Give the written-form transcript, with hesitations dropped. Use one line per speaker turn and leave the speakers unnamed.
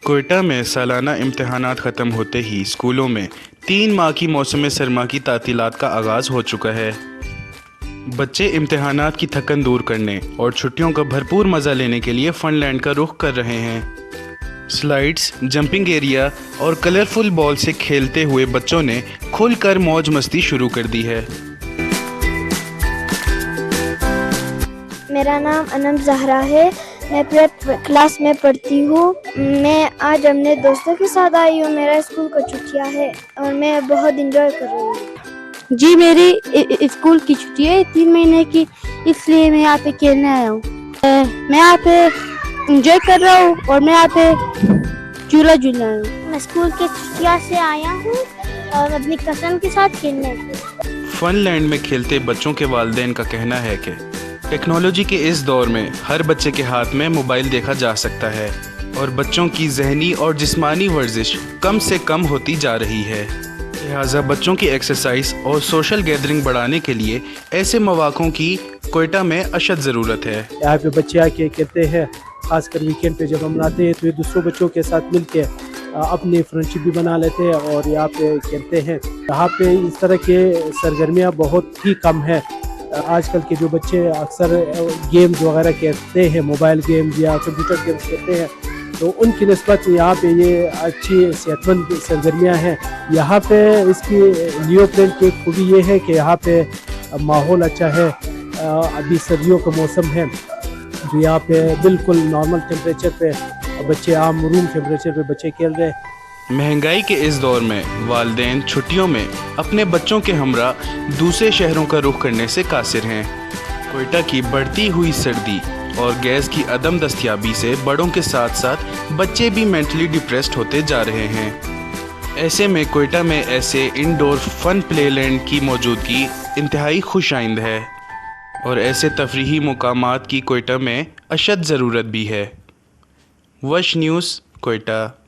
کوئٹہ میں سالانہ امتحانات ختم ہوتے ہی اسکولوں میں 3 ماہ کی موسم سرما کی تعطیلات کا آغاز ہو چکا ہے۔ بچے امتحانات کی تھکن دور کرنے اور چھٹیوں کا بھرپور مزہ لینے کے لیے فن لینڈ کا رخ کر رہے ہیں۔ سلائیڈز، جمپنگ ایریا اور کلرفل بال سے کھیلتے ہوئے بچوں نے کھل کر موج مستی شروع کر دی ہے۔
میرا نام انم زہرا ہے، میں پریپ کلاس میں پڑھتی ہوں۔ میں آج اپنے دوستوں کے ساتھ آئی ہوں، میرا اسکول کا چھٹیاں ہے اور میں بہت انجوائے کر رہی ہوں۔
جی میری اسکول کی چھٹی ہے 3 مہینے کی، اس لیے میں یہاں پہ کھیلنے آیا ہوں۔ میں یہاں پہ انجوائے کر رہا ہوں اور میں یہاں پہ جھولا جھول رہا ہوں۔
میں اسکول کے چھٹیاں سے آیا ہوں اور اپنی کزن کے ساتھ کھیلنے آئی ہوں۔
فن لینڈ میں کھیلتے بچوں کے والدین کا کہنا ہے کہ ٹیکنالوجی کے اس دور میں ہر بچے کے ہاتھ میں موبائل دیکھا جا سکتا ہے اور بچوں کی ذہنی اور جسمانی ورزش کم سے کم ہوتی جا رہی ہے، لہٰذا بچوں کی ایکسرسائز اور سوشل گیدرنگ بڑھانے کے لیے ایسے مواقعوں کی کوئٹہ میں اشد ضرورت ہے۔
یہاں پہ بچے آ کے کھیلتے ہیں، خاص کر ویکینڈ پہ جب ہم آتے ہیں تو یہ دوسروں بچوں کے ساتھ مل کے اپنی فرینڈشپ بھی بنا لیتے ہیں اور یہاں پہ کھیلتے ہیں۔ یہاں پہ اس طرح کے سرگرمیاں بہت ہی کم ہیں۔ آج کل کے جو بچے اکثر گیمز وغیرہ کھیلتے ہیں، موبائل گیمز یا کمپیوٹر گیمز کھیلتے ہیں، تو ان کی نسبت یہاں پہ یہ اچھی صحت مند سرگرمیاں ہیں۔ یہاں پہ اس کی لیو پلین کی خوبی یہ ہے کہ یہاں پہ ماحول اچھا ہے، ابھی سردیوں کا موسم ہے، جو یہاں پہ بالکل نارمل ٹیمپریچر پہ بچے، عام روم ٹیمپریچر پہ بچے کھیل رہے ہیں۔
مہنگائی کے اس دور میں والدین چھٹیوں میں اپنے بچوں کے ہمراہ دوسرے شہروں کا رخ کرنے سے قاصر ہیں۔ کوئٹہ کی بڑھتی ہوئی سردی اور گیس کی عدم دستیابی سے بڑوں کے ساتھ ساتھ بچے بھی مینٹلی ڈپریسڈ ہوتے جا رہے ہیں۔ ایسے میں کوئٹہ میں ایسے انڈور فن پلے لینڈ کی موجودگی انتہائی خوش آئند ہے اور ایسے تفریحی مقامات کی کوئٹہ میں اشد ضرورت بھی ہے۔ وش نیوز، کوئٹہ۔